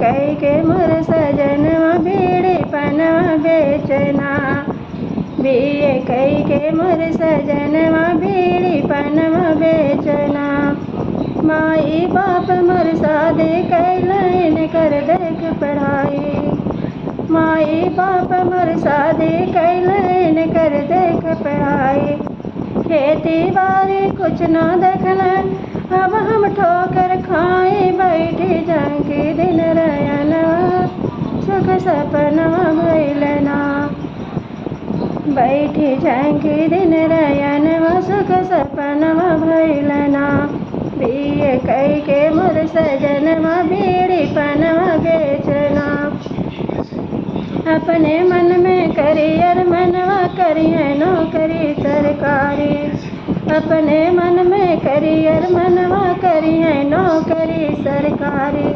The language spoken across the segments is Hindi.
कई के मोर सजनवा बीड़ी पनवा बेचना। बीए कई के मोर सजनवा बीड़ी पनवा बेचना। माई बाप मोर शादी कैलन कर देख पढ़ाई। माई बाप मोर शादी कैलन कर देख पढ़ाई। खेती बाड़ी कुछ न देखलन, अब हम ठोकर खाए बैठी झांकी दिन रयनवा सुख सपनवा भइलना। बैठी झांकी दिन रयनवा सुख सपनवा भइलना। बीए कई के मोर सजनवा बीड़ी पनवा बेचना। अपने मन में करियर मनवा करिए नौकरी सरकारी। अपने मन में करियर मनवा करिए नौकरी सरकारी।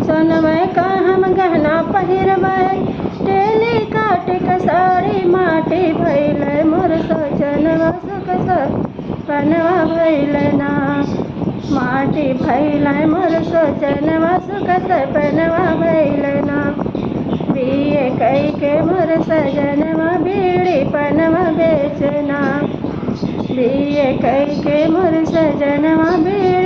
सोनवा का हम गहना पहिरबै, टेली काट के साड़ी माटी भइल मोर सोचनवा सुख सपनवा भइलना। माटी भइल मोर सोचनवा सुख सपनवा भइलना। बीए कई के मोर सजनवा बीड़ी पनवा बेचना। बीए कई के मोर सजनवा बीड़ी